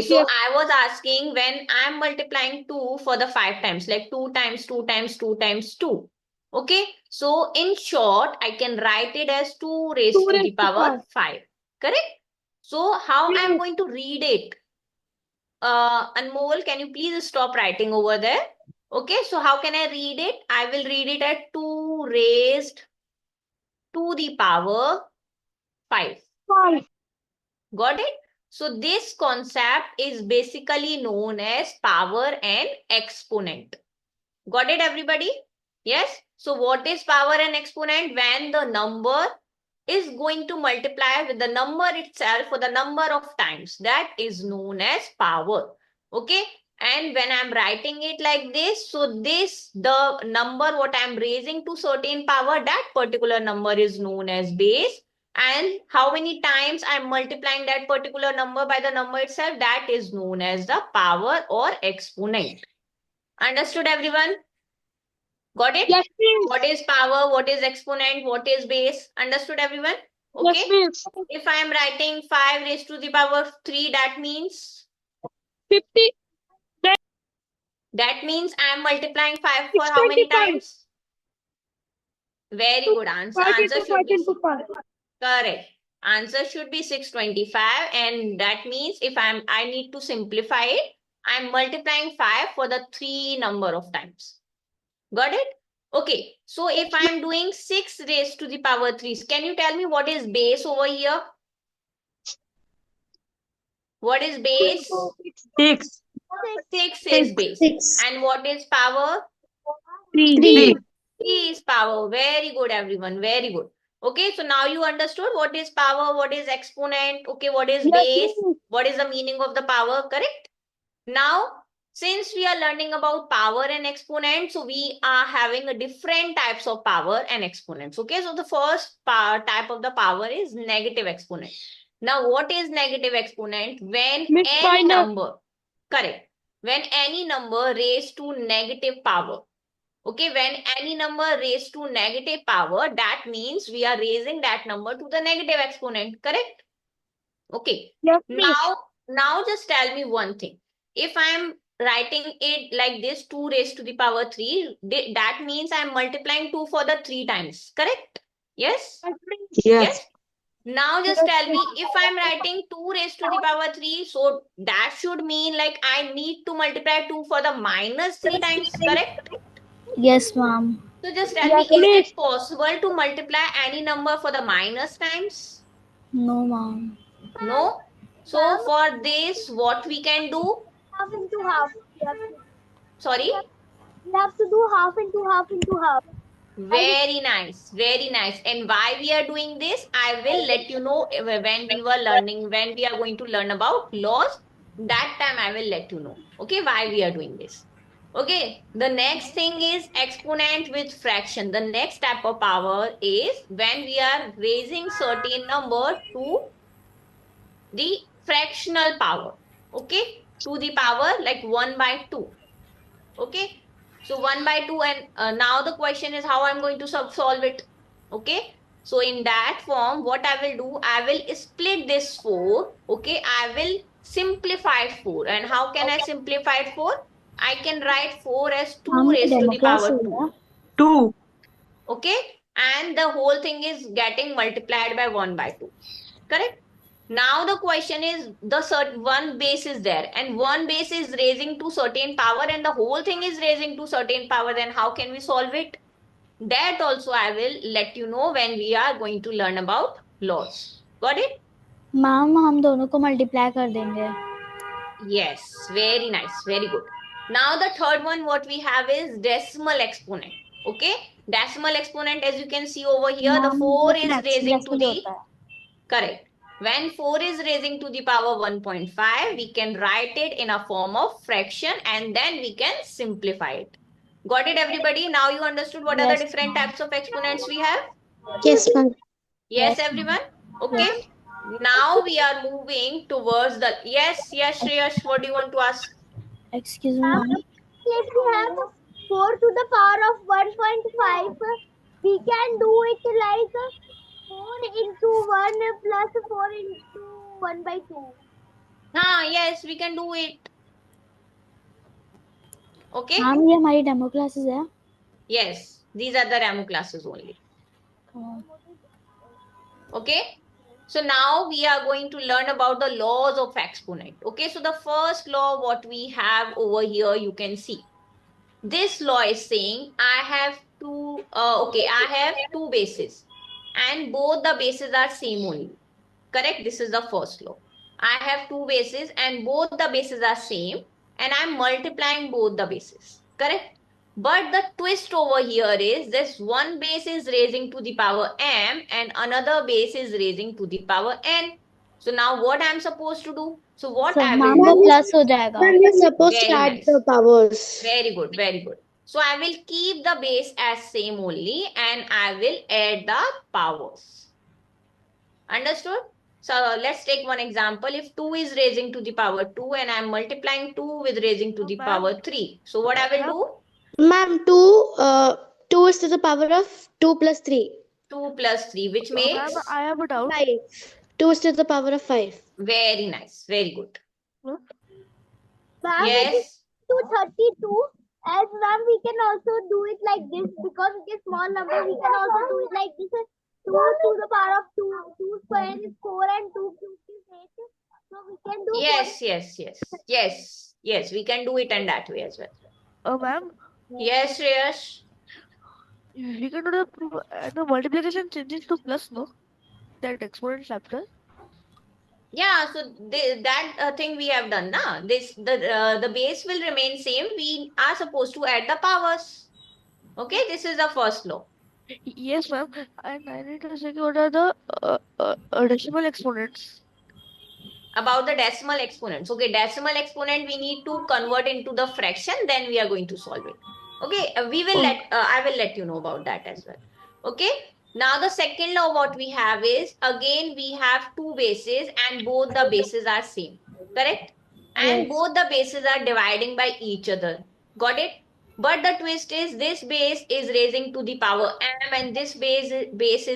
So I was asking when I'm multiplying 2 for the 5 times, like 2 times 2 times 2 times 2. Okay. So in short, I can write it as 2 raised to the power 5. Correct? So how I'm going to read it? Anmol, can you please stop writing over there? Okay. So how can I read it? I will read it at 2 raised to the power 5. Got it? So this concept is basically known as power and exponent. Got it, everybody? Yes. So what is power and exponent? When the number is going to multiply with the number itself for the number of times, that is known as power. Okay. And when I'm writing it like this, so this, the number what I'm raising to certain power, that particular number is known as base. And how many times I'm multiplying that particular number by the number itself, that is known as the power or exponent. Understood, everyone? Got it? Yes, miss. What is power? What is exponent? What is base? Understood, everyone? Okay. Yes, miss. If I am writing 5 raised to the power 3, that means 50. that means I am multiplying 5 for how many 625. times? Very good answer. 5 Answer into 5 should be into 5. correct. Answer should be 625, and that means if I need to simplify it, I'm multiplying 5 for the 3 number of times. Got it? Okay. So if I'm doing 6 raised to the power 3, can you tell me what is base over here? What is base? 6. 6 is base. 6. And what is power? 3. 3. 3 is power. Very good, everyone. Very good. Okay, so now you understood what is power, what is exponent, okay, what is base, what is the meaning of the power, correct? Now, since we are learning about power and exponent, so we are having a different types of power and exponents. Okay, so the first type of the power is negative exponent. Now, what is negative exponent? When Miss any number, correct, when any number raised to negative power. Okay, when any number raised to negative power, that means we are raising that number to the negative exponent, correct? Okay. Yes, miss. Now just tell me one thing. If I'm writing it like this, 2 raised to the power 3, that means I'm multiplying 2 for the 3 times, correct? Yes? Yes? Now just tell me, if I'm writing 2 raised to the power 3, so that should mean like I need to multiply 2 for the minus 3 times, correct? Yes, ma'am. So just tell me, is it possible to multiply any number for the minus times? No, ma'am. No? So for this, what we can do? Half into half. Sorry? We have to do half into half into half. Very nice. Very nice. And why we are doing this, I will let you know when we were learning, when we are going to learn about laws. That time I will let you know. Okay, why we are doing this. Okay, the next thing is exponent with fraction. The next type of power is when we are raising certain number to the fractional power. Okay, to the power like 1 by 2. Okay, so 1 by 2, and now the question is how I'm going to solve it. Okay, so in that form, what I will do, I will split this 4. Okay, I will simplify 4. And how can I simplify 4? I can write 4 as 2 Ma'am, raised to demo the class power हो 2. गया. 2. Okay, and the whole thing is getting multiplied by 1 by 2. Correct? Now the question is, the one base is there and one base is raising to certain power and the whole thing is raising to certain power. Then how can we solve it? That also I will let you know when we are going to learn about laws. Got it? Ma'am हम दोनों को multiply कर देंगे. Yes, very nice, very good. Now the third one what we have is decimal exponent. Okay, decimal exponent, as you can see over here, the 4 is raising to the correct. When 4 is raising to the power 1.5, we can write it in a form of fraction and then we can simplify it. Got it, everybody? Now you understood what are the different types of exponents we have? Yes, ma'am. Yes, everyone? Okay. Now we are moving towards the... Yes, Shreyash, what do you want to ask? Excuse me, ma'am. If we have 4 to the power of 1.5, we can do it like 4 into 1 plus 4 into 1 by 2. Yes, we can do it. Okay? Ma'am ये हमारी demo classes है. Yes, these are the demo classes only. Okay? So now we are going to learn about the laws of exponent. Okay, so the first law what we have over here, you can see. This law is saying I have two bases and both the bases are same only. Correct? This is the first law. I have two bases and both the bases are same and I'm multiplying both the bases. Correct? But the twist over here is this one base is raising to the power m and another base is raising to the power n. So now what I'm supposed to do? So what I will ma'am वो do, plus हो जाएगा. Then we're supposed to very add nice. the powers. Very good, very good. So I will keep the base as same only and I will add the powers. Understood? So let's take one example. If 2 is raising to the power 2 and I'm multiplying 2 with raising to the power 3. So what I will do? Ma'am, 2 is to the power of 2 plus 3. 2 plus 3, which makes? I have a doubt. 5. 2 is to the power of 5. Very nice, very good. Ma'am, Yes. to 32. As ma'am, we can also do it like this because it is small number. We can also do it like this. 2 to the power of 2. 2 square is 4 and 2 cubed is 8. So we can do Yes, we can do it in that way as well. Oh, ma'am, Yes, Shreyas. we can do the multiplication changes to plus, no? That exponent factor. Yeah, so that thing we have done, na? The base will remain same. We are supposed to add the powers. Okay, this is the first law. Yes, ma'am. And I need to check what are the decimal exponents. About the decimal exponents. Okay, decimal exponent we need to convert into the fraction, then we are going to solve it. Okay, I will let you know about that as well. Okay, now the second law what we have is, again we have two bases and both the bases are same. Correct? And Yes. both the bases are dividing by each other. Got it? But the twist is this base is raising to the power m and this base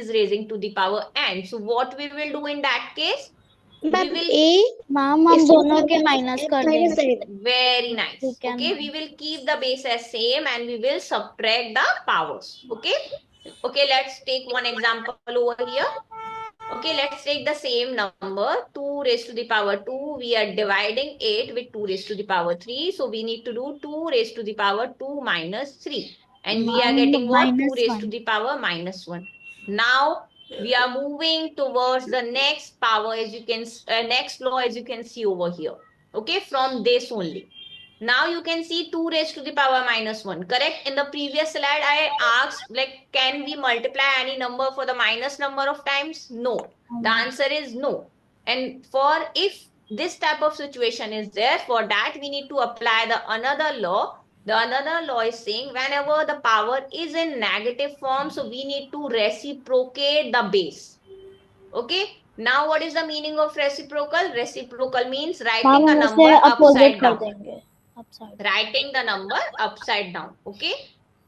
is raising to the power n. So what we will do in that case? Ma'am, We will, ma'am हम is to the दोनों के power of minus m कर minus देंगे. n. very nice. We can- Okay, we will keep the base as same and we will subtract the powers. Okay. Okay, let's take one example over here. Okay, let's take the same number, 2 raised to the power 2. We are dividing it with 2 raised to the power 3. So we need to do 2 raised to the power 2 minus 3. And we are getting what? 2 raised to the power minus 1. Now we are moving towards the next power, as you can, next law, as you can see over here. Okay, from this only. Now you can see 2 raised to the power minus 1. Correct? In the previous slide, I asked, like, can we multiply any number for the minus number of times? No. The answer is no. And for if this type of situation is there, for that we need to apply the another law. The another law is saying whenever the power is in negative form, so we need to reciprocate the base. Okay. Now what is the meaning of reciprocal? Reciprocal means writing a number upside down. Writing the number upside down. Okay.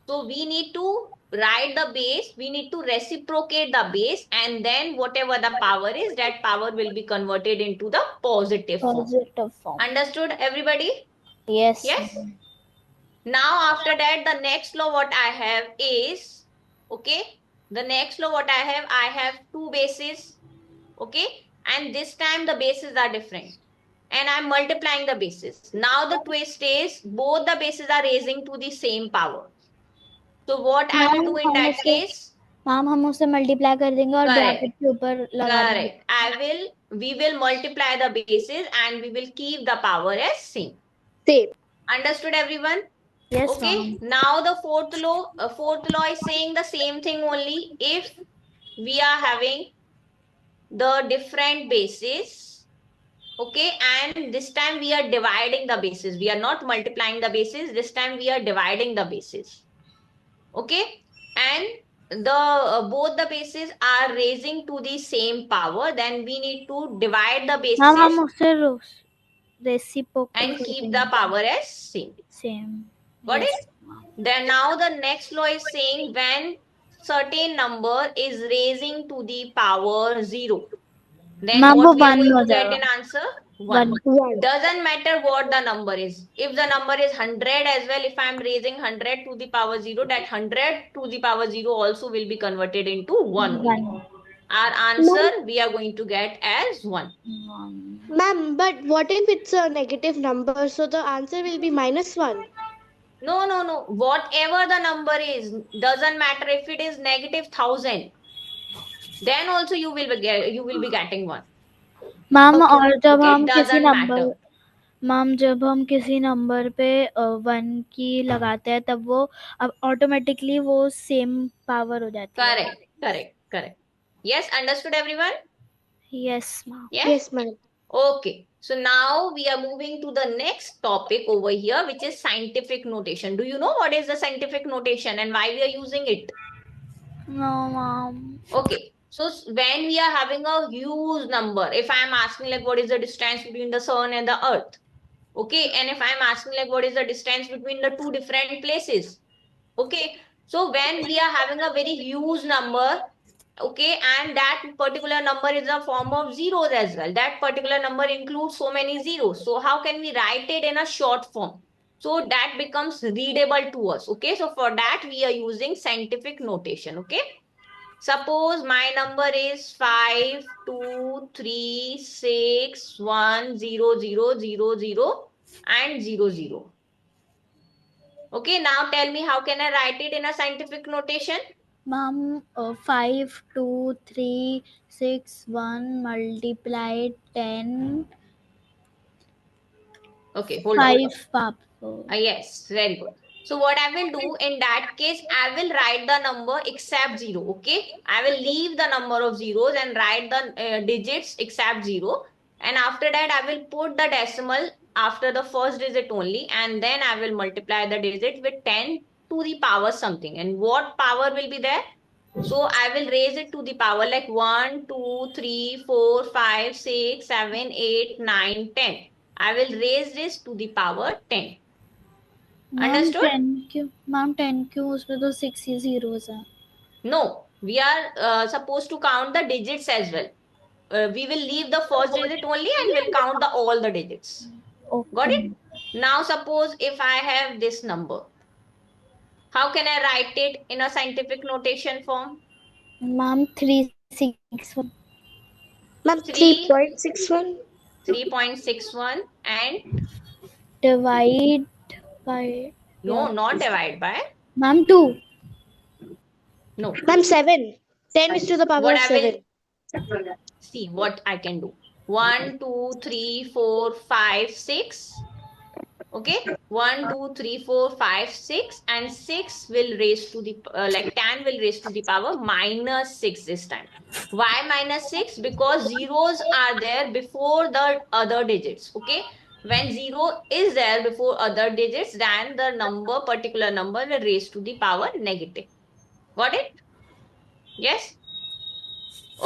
So we need to write the base. We need to reciprocate the base, and then whatever the power is, that power will be converted into the positive form. Understood, everybody? Yes. Yes. Now after that, the next law what I have is, okay, the next law what I have two bases. Okay, and this time the bases are different. And I'm multiplying the bases. Now the twist is both the bases are raising to the same power. So what I will do in that case? Ma'am हम उसे multiply कर देंगे और bracket के ऊपर लगा देंगे. Correct. We will multiply the bases and we will keep the power as same. Same. Understood, everyone? Yes, okay. ma'am. Now the fourth law is saying the same thing only. If we are having the different bases, okay, and this time we are dividing the bases. We are not multiplying the bases. This time we are dividing the bases. Okay, and the both the bases are raising to the same power. Then we need to divide the bases हम उसे reciprocal and keep the power as same. Same. Got it? Then now the next law is saying when certain number is raising to the power 0, then what we are going to get an answer? 1. 1. Doesn't matter what the number is. If the number is 100 as well, if I'm raising 100 to the power 0, that 100 to the power 0 also will be converted into 1 only. 1. Our answer we are going to get as 1. 1. Ma'am, but what if it's a negative number? So the answer will be -1. No, no, no. Whatever the number is, doesn't matter if it is negative 1000. Then also you will be getting 1. Ma'am Okay. और जब Okay, हम किसी doesn't number matter. Ma'am जब हम किसी number पे 1 की लगाते हैं तब वो अब ऑटोमेटिकली वो सेम पावर हो जाती है. Correct, correct, correct. Yes, understood everyone? Yes, ma'am. Yes? Yes, ma'am. Okay. So now we are moving to the next topic over here, which is scientific notation. Do you know what is the scientific notation and why we are using it? No, ma'am. Okay. So when we are having a huge number, if I am asking like what is the distance between the sun and the earth? Okay. And if I am asking like what is the distance between the two different places? Okay. So when we are having a very huge number, okay, and that particular number is a form of zeros as well. That particular number includes so many zeros. So how can we write it in a short form? So that becomes readable to us. Okay. So for that, we are using scientific notation. Okay. Suppose my number is 5, 2, 3, 6, 1, 0, 0, 0, 0, and 0, 0. Okay, now tell me how can I write it in a scientific notation? Ma'am, 5, 2, 3, 6, 1 multiplied 10. Okay, hold on. 5, Papa. Yes, very good. So what I will do in that case, I will write the number except 0. Okay, I will leave the number of zeros and write the digits except 0. And after that, I will put the decimal after the first digit only. And then I will multiply the digit with 10 to the power something. And what power will be there? So I will raise it to the power like 1, 2, 3, 4, 5, 6, 7, 8, 9, 10. I will raise this to the power 10. Ma'am Understood? 10 क्यों ma'am 10 क्यों उसमें तो 6 ही zeros हैं. No, we are supposed to count the digits as well. We will leave the first digit only and we'll count all the digits. Got it? Okay. Now suppose if I have this number, how can I write it in a scientific notation form? Ma'am 361. Ma'am, 3, 3.61. 3.61 and Divide by. no, not divide by. Ma'am 2. No. Ma'am, 7. 10 is to the power What of I 7. will see what I can do. 1, 2, 3, 4, 5, 6. Okay, 1, 2, 3, 4, 5, 6, and 6 will raise to the like 10 will raise to the power -6 this time. Why -6? Because zeros are there before the other digits. Okay, when 0 is there before other digits, then the particular number will raise to the power negative. Got it? Yes.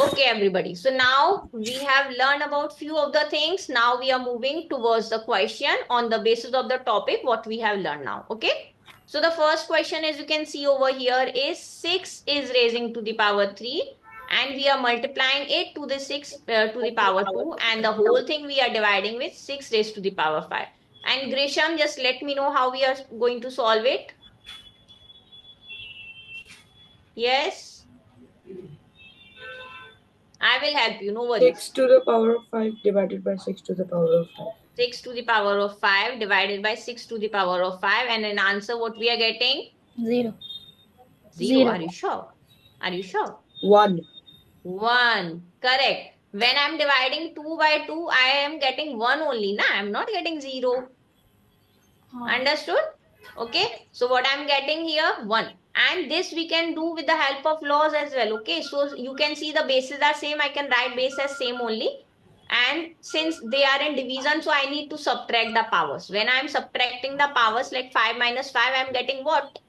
Okay, everybody. So now we have learned about few of the things. Now we are moving towards the question on the basis of the topic, what we have learned now. Okay. So the first question, as you can see over here, is 6 is raising to the power 3. And we are multiplying it to the 6 to the power 2. And the whole thing we are dividing with 6 raised to the power 5. And Grisham, just let me know how we are going to solve it. Yes. I will help you, no worries. 6 to the power of 5 divided by 6 to the power of 5. 6 to the power of 5 divided by 6 to the power of 5. And in answer, what we are getting? 0. 0. Are you sure? Are you sure? 1. 1. Correct. When I am dividing 2 by 2, I am getting 1 only. Nah, I am not getting 0. Understood? Okay. So what I am getting here? 1. And this we can do with the help of laws as well. Okay. So you can see the bases are same. I can write base as same only. And since they are in division, so I need to subtract the powers. When I am subtracting the powers like 5 minus 5, I am getting what?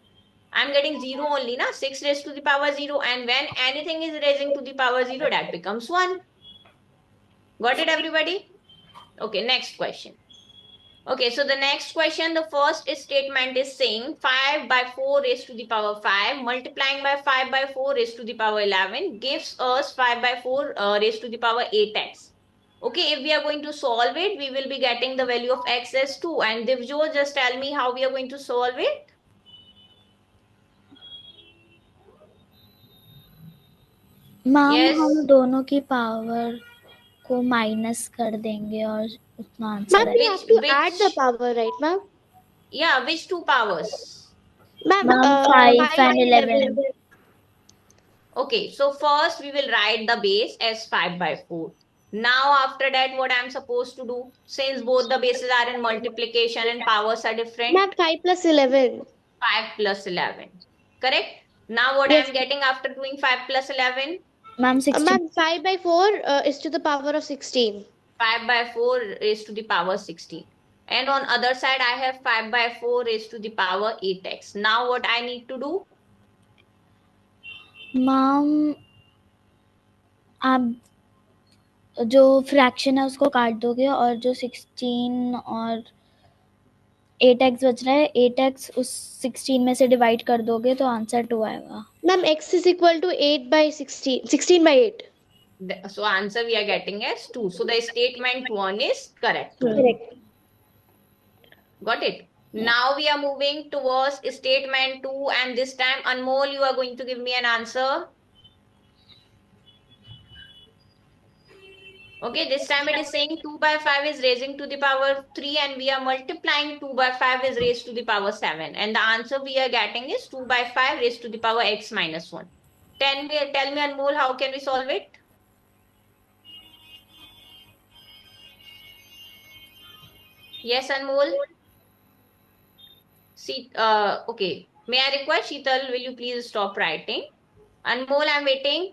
I am getting 0 only, na? 6 raised to the power 0. And when anything is raising to the power 0, that becomes 1. Got it, everybody? Okay, next question. Okay, so the next question, the first statement is saying 5 by 4 raised to the power 5 multiplying by 5 by 4 raised to the power 11 gives us 5 by 4 raised to the power 8x. Okay, if we are going to solve it, we will be getting the value of x as 2. And Divjo, just tell me how we are going to solve it. Ma'am Yes. हम दोनों की power को minus कर देंगे और उतना Ma'am, answer we है. have to add the power, right, ma'am? Yeah, which two powers? Ma'am, Ma'am, 5 and 11. Okay, so first we will write the base as 5 by 4. Now after that, what I'm supposed to do? Since both the bases are in multiplication and powers are different. Ma'am, 5 plus 11. 5 plus 11. Correct? Now what Yes. I'm getting after doing 5 plus 11? Ma'am, 16. Ma'am, 5 by 4 is to the power of 16. 5 by 4 is to the power 16. And on other side, I have 5 by 4 is to the power 8x. Now what I need to do? Ma'am आप जो fraction है उसको काट दोगे और जो 16 और 8x बच रहा है 8x उस 16 में से डिवाइड कर दोगे तो आंसर 2 आएगा. Ma'am, x is equal to 8 by 16. 16 by 8. So answer we are getting as 2. So the statement 1 is correct. Correct. Got it? Now we are moving towards statement 2, and this time Anmol, you are going to give me an answer. Okay, this time it is saying 2 by 5 is raising to the power 3, and we are multiplying 2 by 5 is raised to the power 7. And the answer we are getting is 2 by 5 raised to the power x minus 1. Tell me Anmol, how can we solve it? Yes, Anmol? See, okay. May I request Sheetal, will you please stop writing? Anmol, I'm waiting.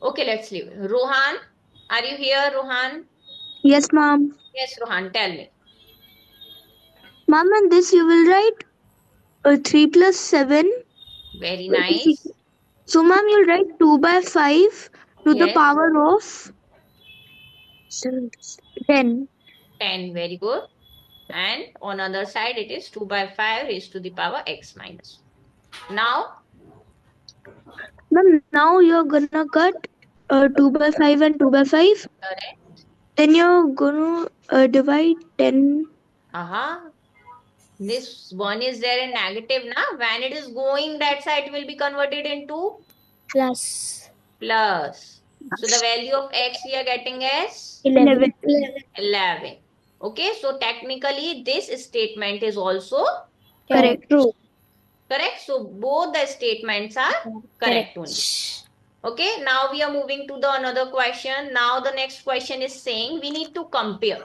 Okay, let's leave. Rohan, are you here, Rohan? Yes, ma'am. Yes, Rohan, tell me. Ma'am, and this you will write 3 plus 7. Very nice. So, ma'am, you'll write 2 by 5 to the Yes. power of 10. 10, very good. And on other side, it is 2 by 5 raised to the power x minus. Now, Ma'am, now you're gonna cut 2 by 5 and 2 by 5. correct. Then you're gonna divide 10. This 1 is there in negative now. When it is going that side, it will be converted into plus. plus. So the value of x we are getting as 11. 11. Okay, so technically this statement is also Correct. True. correct. So both the statements are correct only. Okay, now we are moving to the another question. Now the next question is saying we need to compare.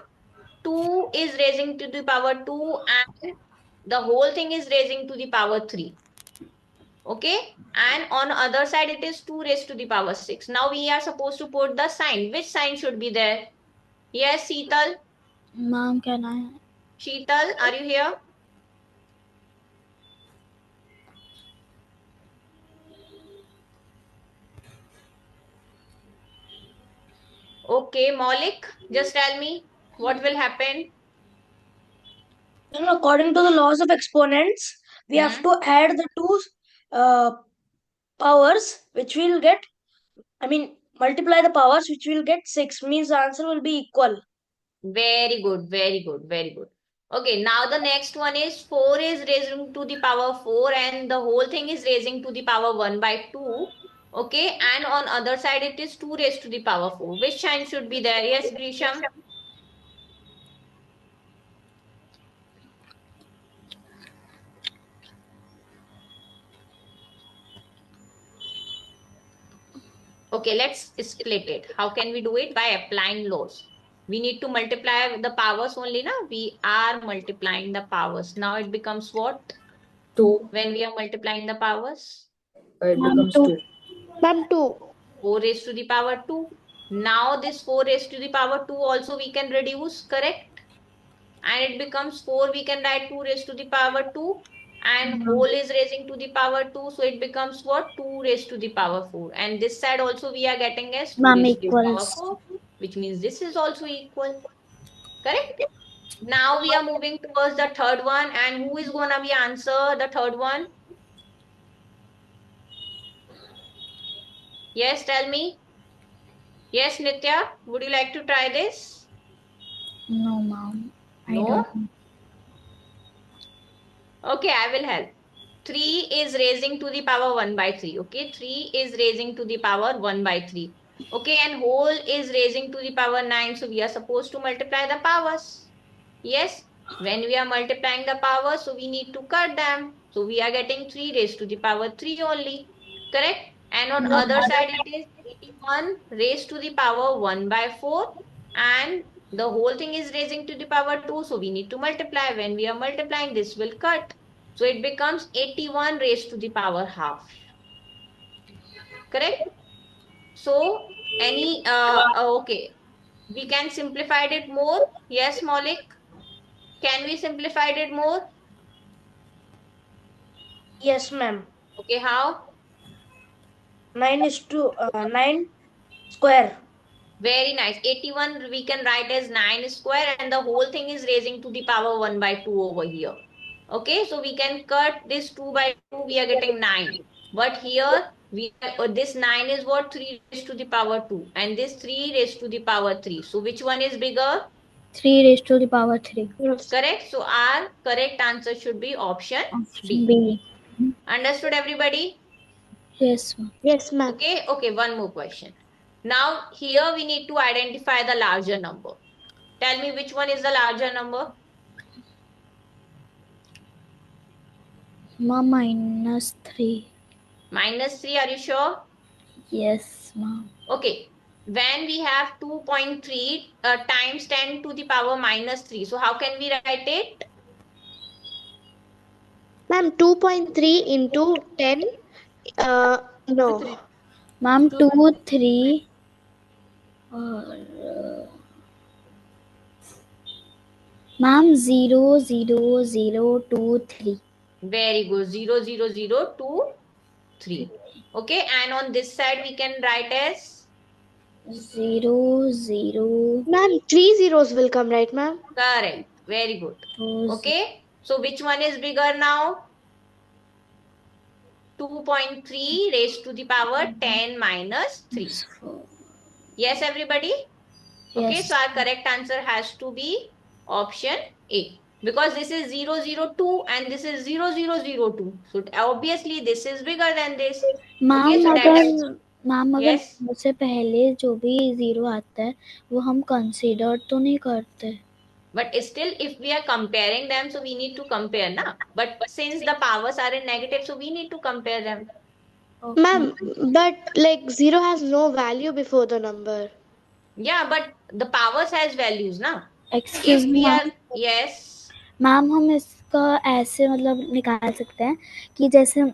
2 is raising to the power 2 and the whole thing is raising to the power 3. Okay, and on other side it is 2 raised to the power 6. Now we are supposed to put the sign. Which sign should be there? Yes, Sheetal. Ma'am, can I? Sheetal, are you here? Okay, Maulik, just tell me what will happen. According to the laws of exponents, we have to add the two powers, which will get, multiply the powers, which will get 6, means the answer will be equal. Very good, very good, very good. Okay, now the next one is 4 is raising to the power 4 and the whole thing is raising to the power 1 by 2. Okay, and on other side it is 2 raised to the power 4. Which sign should be there? Yes, Grisham. Okay, let's split it. How can we do it? By applying laws. We need to multiply the powers only, na? We are multiplying the powers. Now it becomes what? 2. When we are multiplying the powers? It becomes 2. Ma'am, 2. 4 raised to the power 2. Now this 4 raised to the power 2 also we can reduce, correct? And it becomes 4, we can write 2 raised to the power 2. And whole is raising to the power 2. So it becomes what? 2 raised to the power 4. And this side also we are getting as 2 Ma'am, raised to the power equals. 4. Which means this is also equal. Correct? Now we are moving towards the third one. And who is going to be answer the third one? Yes, tell me. Yes, Nitya, would you like to try this? No, ma'am. I No? don't know. Okay, I will help. 3 is raising to the power 1 by 3. Okay, 3 is raising to the power 1 by 3. Okay, and whole is raising to the power 9. So we are supposed to multiply the powers. Yes, when we are multiplying the powers, so we need to cut them. So we are getting 3 raised to the power 3 only. Correct? And on other side, it is 81 raised to the power 1 by 4. And the whole thing is raising to the power 2. So we need to multiply. When we are multiplying, this will cut. So it becomes 81 raised to the power half. Correct? So okay. We can simplify it more. Yes, Maulik. Can we simplify it more? Yes, ma'am. Okay, how? 9 is to 9 square. Very nice. 81 we can write as 9 square and the whole thing is raising to the power 1 by 2 over here. Okay, so we can cut this 2 by 2, we are getting 9. But here, this 9 is what? 3 raised to the power 2. And this 3 raised to the power 3. So which one is bigger? 3 raised to the power 3. Yes. Correct. So our correct answer should be option Option B. B. Understood, everybody? Yes, ma'am. Yes, ma'am. Okay, one more question. Now, here we need to identify the larger number. Tell me which one is the larger number? Ma'am, -3. -3, are you sure? Yes, ma'am. Okay. When we have 2.3 times 10 to the power -3. So how can we write it? Ma'am, 2.3 into 10. No. Ma'am, 2, 3. Or ma'am, 0, 0, 0, 2, 3. Very good. 0, 0, 0, 2, 3. Okay. And on this side, we can write as 0, 0. Ma'am, 3 zeros will come, right, ma'am? correct. Very good. 2, Okay. So which one is bigger now? 2.3 raised to the power 10 minus 3. 4. Yes, everybody? Okay, Yes. so our correct answer has to be option A. Because this is 002 and this is 0002. So obviously this is bigger than this. Ma'am Okay, so अगर that's ma'am अगर yes. उससे पहले जो भी 0 आता है वो हम कंसीडर तो नहीं करते. But still, if we are comparing them, so we need to compare, na? But since the powers are in negative, so we need to compare them. Okay. Ma'am, but like 0 has no value before the number. Yeah, but the powers has values, na? Excuse If me, we are, ma'am. yes, ma'am हम इसका ऐसे मतलब निकाल सकते हैं कि जैसे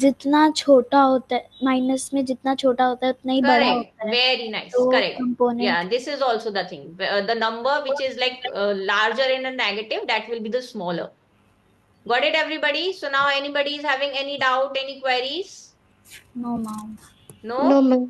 जितना छोटा होता है माइनस में जितना छोटा होता है उतना ही बड़ा correct. होता है. Very nice. तो Correct. Component Yeah, this is also the thing. The number which is like larger in a negative, that will be the smaller. Got it, everybody? So now anybody is having any doubt, any queries? No ma'am. No? No, ma'am.